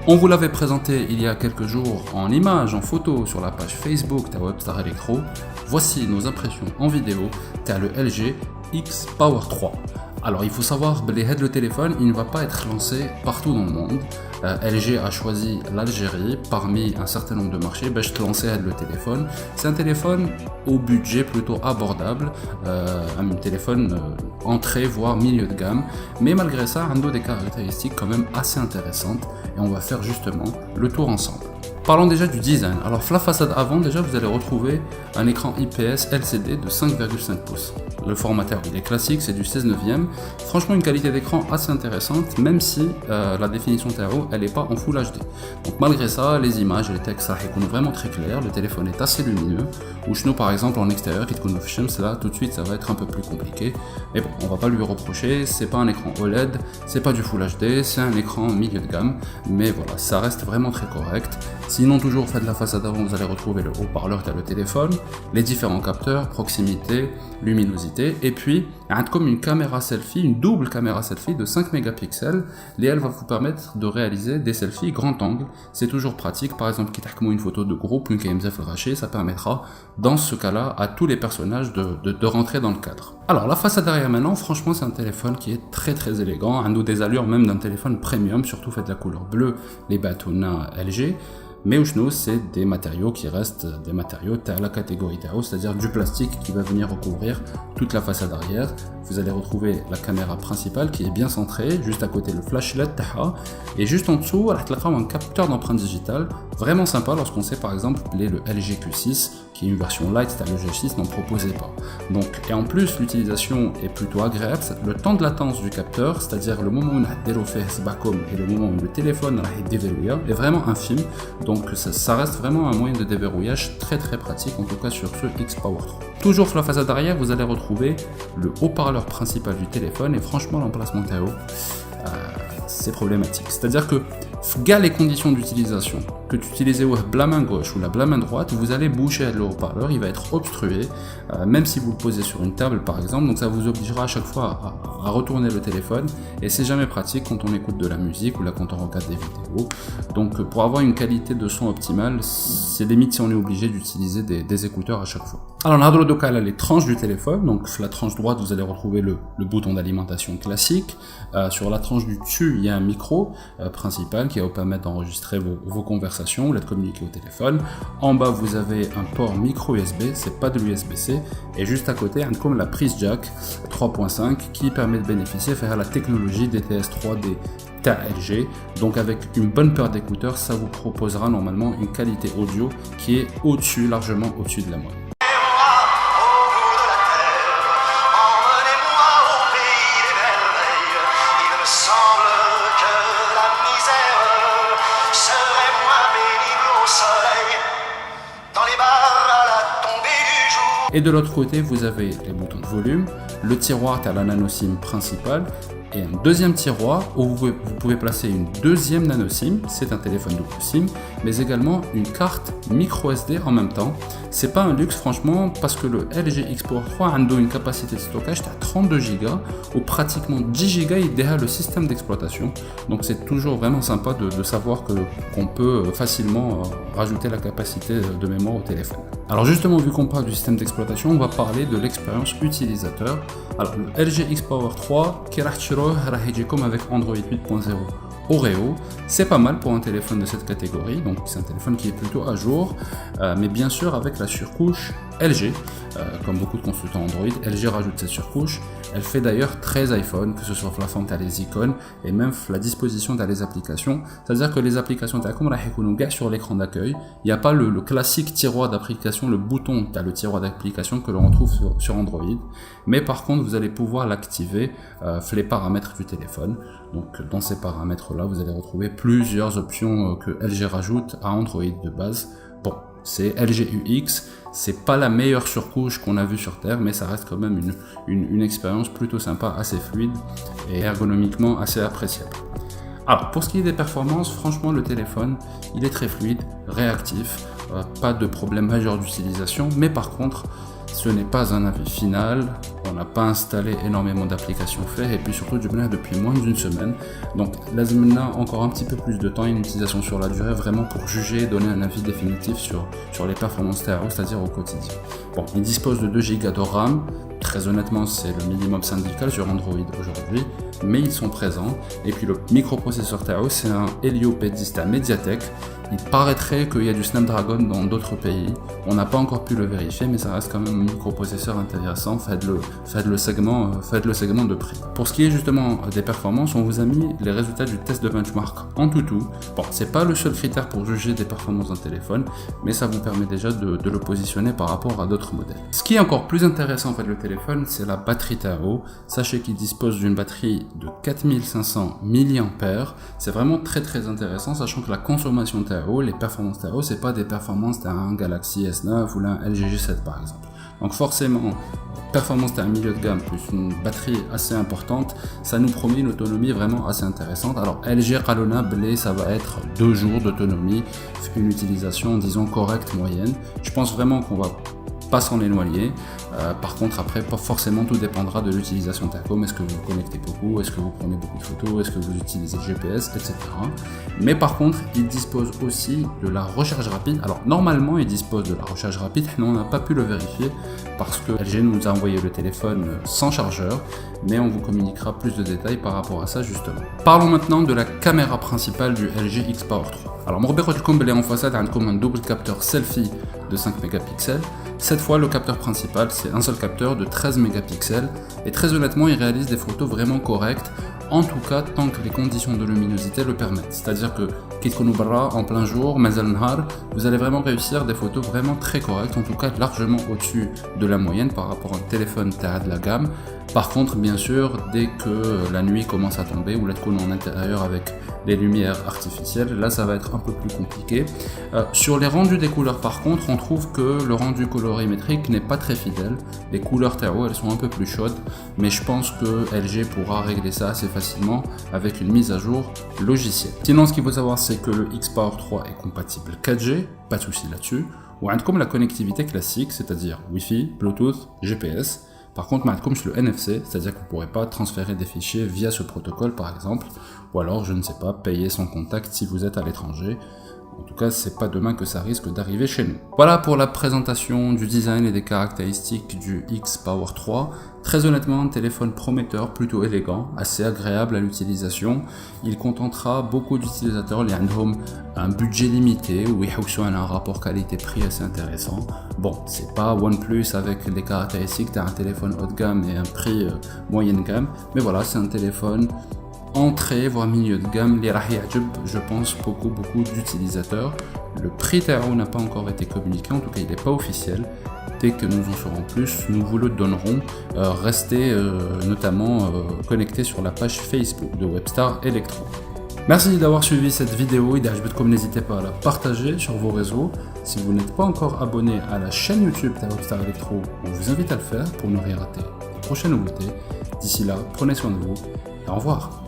On vous l'avait présenté il y a quelques jours en images, en photo sur la page Facebook de Webstar Electro. Voici nos impressions en vidéo de le LG X Power 3. Alors il faut savoir que le téléphone il ne va pas être lancé partout dans le monde. LG a choisi l'Algérie parmi un certain nombre de marchés pour lancer le téléphone. C'est un téléphone au budget plutôt abordable, un téléphone entrée voire milieu de gamme, mais malgré ça il a des caractéristiques quand même assez intéressantes et on va faire justement le tour ensemble. Parlons déjà du design. Alors la façade avant déjà vous allez retrouver un écran IPS LCD de 5,5 pouces. Le formateur il est classique, c'est du 16/9. Franchement une qualité d'écran assez intéressante même si la définition TAO elle n'est pas en Full HD. Donc malgré ça les images et les textes ça sont vraiment très clairs, le téléphone est assez lumineux. Ou chez nous par exemple en extérieur qui te là tout de suite ça va être un peu plus compliqué. Mais bon on va pas lui reprocher, c'est pas un écran OLED, c'est pas du Full HD, c'est un écran milieu de gamme. Mais voilà ça reste vraiment très correct. Sinon toujours fait de la façade avant vous allez retrouver le haut-parleur de le téléphone, les différents capteurs, proximité, luminosité et puis comme une caméra selfie, une double caméra selfie de 5 mégapixels et elle va vous permettre de réaliser des selfies grand angle. C'est toujours pratique, par exemple qui t'accompagne une photo de groupe, une KMZF raché, ça permettra dans ce cas-là à tous les personnages de rentrer dans le cadre. Alors la façade derrière maintenant, franchement c'est un téléphone qui est très élégant, un des allures même d'un téléphone premium, surtout fait de la couleur bleue, les bâtonnats LG. Mais nous, c'est des matériaux qui restent des matériaux à la catégorie TAO, c'est-à-dire du plastique qui va venir recouvrir toute la façade arrière. Vous allez retrouver la caméra principale qui est bien centrée, juste à côté le flashlight TAA, et juste en dessous, un capteur d'empreinte digitale, vraiment sympa lorsqu'on sait par exemple le LG Q6, qui est une version light, le G6 n'en proposait pas. Donc, et en plus, l'utilisation est plutôt agréable, le temps de latence du capteur, c'est-à-dire le moment où on a développé ce bacom et le moment où le téléphone est déverrouillé, est vraiment infime. Donc ça reste vraiment un moyen de déverrouillage très pratique, en tout cas sur ce X Power 3. Toujours sur la façade arrière, vous allez retrouver le haut-parleur principal du téléphone et franchement l'emplacement TAO, c'est problématique. C'est-à-dire que gars les conditions d'utilisation, que tu utilises la main gauche ou la main droite, vous allez boucher le haut-parleur, il va être obstrué, même si vous le posez sur une table par exemple, donc ça vous obligera à chaque fois à retourner le téléphone, et c'est jamais pratique quand on écoute de la musique ou là quand on regarde des vidéos. Donc pour avoir une qualité de son optimale, c'est limite si on est obligé d'utiliser des écouteurs à chaque fois. Alors on a les tranches du téléphone, donc la tranche droite vous allez retrouver le bouton d'alimentation classique, sur la tranche du dessus il y a un micro principal qui va vous permettre d'enregistrer vos conversations ou de communiquer au téléphone. En bas vous avez un port micro USB, c'est pas de l'USB-C, et juste à côté comme la prise jack 3.5 qui permet de bénéficier de la technologie DTS 3D LG. Donc avec une bonne paire d'écouteurs ça vous proposera normalement une qualité audio qui est largement au-dessus de la moyenne. Et de l'autre côté, vous avez les boutons de volume, le tiroir à la nano SIM principale et un deuxième tiroir où vous pouvez placer une deuxième nano SIM, c'est un téléphone double SIM, mais également une carte micro SD en même temps. C'est pas un luxe franchement parce que le LG X Power 3 a une capacité de stockage à 32 Go ou pratiquement 10 Go il déha le système d'exploitation. Donc c'est toujours vraiment sympa de savoir qu'on peut facilement rajouter la capacité de mémoire au téléphone. Alors justement vu qu'on parle du système d'exploitation, on va parler de l'expérience utilisateur. Alors le LG X Power 3 qui comme avec Android 8.0 Oreo, c'est pas mal pour un téléphone de cette catégorie, donc c'est un téléphone qui est plutôt à jour, mais bien sûr avec la surcouche LG, comme beaucoup de constructeurs Android, LG rajoute cette surcouche, elle fait d'ailleurs 13 iPhone, que ce soit la forme des icônes et même la disposition des applications, c'est-à-dire que les applications sur l'écran d'accueil, il n'y a pas le classique tiroir d'application, le bouton le tiroir d'application que l'on retrouve sur Android, mais par contre vous allez pouvoir l'activer les paramètres du téléphone. Donc dans ces paramètres là vous allez retrouver plusieurs options que LG rajoute à Android de base. Bon, c'est LG UX, c'est pas la meilleure surcouche qu'on a vue sur Terre, mais ça reste quand même une expérience plutôt sympa, assez fluide et ergonomiquement assez appréciable. Alors pour ce qui est des performances, franchement le téléphone il est très fluide, réactif, pas de problème majeur d'utilisation, mais par contre ce n'est pas un avis final, on n'a pas installé énormément d'applications faites et puis surtout du bien depuis moins d'une semaine. Donc là, on a encore un petit peu plus de temps et une utilisation sur la durée vraiment pour juger et donner un avis définitif sur les performances TAO, c'est-à-dire au quotidien. Bon, il dispose de 2 Go de RAM. Très honnêtement, c'est le minimum syndical sur Android aujourd'hui, mais ils sont présents. Et puis le microprocesseur TAO, c'est un Helio P10 à Mediatek. Il paraîtrait qu'il y a du Snapdragon dans d'autres pays. On n'a pas encore pu le vérifier, mais ça reste quand même un microprocesseur intéressant. Faites le segment de prix. Pour ce qui est justement des performances, on vous a mis les résultats du test de benchmark en tout. Bon, c'est pas le seul critère pour juger des performances d'un téléphone, mais ça vous permet déjà de le positionner par rapport à d'autres modèles. Ce qui est encore plus intéressant en fait le téléphone, c'est la batterie TAO. Sachez qu'il dispose d'une batterie de 4500 mAh. C'est vraiment très intéressant, sachant que la consommation TAO, les performances TAO, c'est pas des performances d'un Galaxy S9 ou d'un LG G7 par exemple. Donc forcément, performance d'un milieu de gamme plus une batterie assez importante, ça nous promet une autonomie vraiment assez intéressante. Alors LG Qalona Blé, ça va être 2 jours d'autonomie, une utilisation disons correcte moyenne. Je pense vraiment qu'on va pas s'en éloigner. Par contre, après, pas forcément, tout dépendra de l'utilisation TACOM. Est-ce que vous vous connectez beaucoup? Est-ce que vous prenez beaucoup de photos? Est-ce que vous utilisez le GPS, etc. Mais par contre, il dispose aussi de la recharge rapide. Alors, normalement, il dispose de la recharge rapide, mais on n'a pas pu le vérifier parce que LG nous a envoyé le téléphone sans chargeur, mais on vous communiquera plus de détails par rapport à ça, justement. Parlons maintenant de la caméra principale du LG X Power 3. Alors, en façade, un double capteur selfie de 5 mégapixels. Cette fois, le capteur principal, c'est un seul capteur de 13 mégapixels. Et très honnêtement, il réalise des photos vraiment correctes, en tout cas tant que les conditions de luminosité le permettent. C'est-à-dire que en plein jour, vous allez vraiment réussir des photos vraiment très correctes, en tout cas largement au-dessus de la moyenne par rapport à un téléphone de la gamme. Par contre, bien sûr, dès que la nuit commence à tomber ou l'être en intérieur avec les lumières artificielles, là ça va être un peu plus compliqué. Sur les rendus des couleurs par contre, on trouve que le rendu colorimétrique n'est pas très fidèle. Les couleurs TAO, elles sont un peu plus chaudes, mais je pense que LG pourra régler ça assez facilement avec une mise à jour logicielle. Sinon, ce qu'il faut savoir, c'est que le X Power 3 est compatible 4G, pas de souci là-dessus. Ou comme la connectivité classique, c'est-à-dire Wi-Fi, Bluetooth, GPS. Par contre, comme sur le NFC, c'est-à-dire que vous ne pourrez pas transférer des fichiers via ce protocole par exemple, ou alors, je ne sais pas, payer sans contact si vous êtes à l'étranger. En tout cas, c'est pas demain que ça risque d'arriver chez nous. Voilà pour la présentation du design et des caractéristiques du X Power 3. Très honnêtement, un téléphone prometteur, plutôt élégant, assez agréable à l'utilisation. Il contentera beaucoup d'utilisateurs qui ont un budget limité ou un rapport qualité-prix assez intéressant. Bon, c'est pas OnePlus avec les caractéristiques d'un téléphone haut de gamme et un prix moyenne gamme, mais voilà, c'est un téléphone entrée voire milieu de gamme, je pense beaucoup d'utilisateurs. Le prix TAO n'a pas encore été communiqué, en tout cas il n'est pas officiel. Dès que nous en saurons plus, nous vous le donnerons. Restez notamment connectés sur la page Facebook de Webstar Electro. Merci d'avoir suivi cette vidéo, n'hésitez pas à la partager sur vos réseaux. Si vous n'êtes pas encore abonné à la chaîne YouTube de Webstar Electro, on vous invite à le faire pour ne rien rater des prochaines nouveautés. D'ici là, prenez soin de vous et au revoir.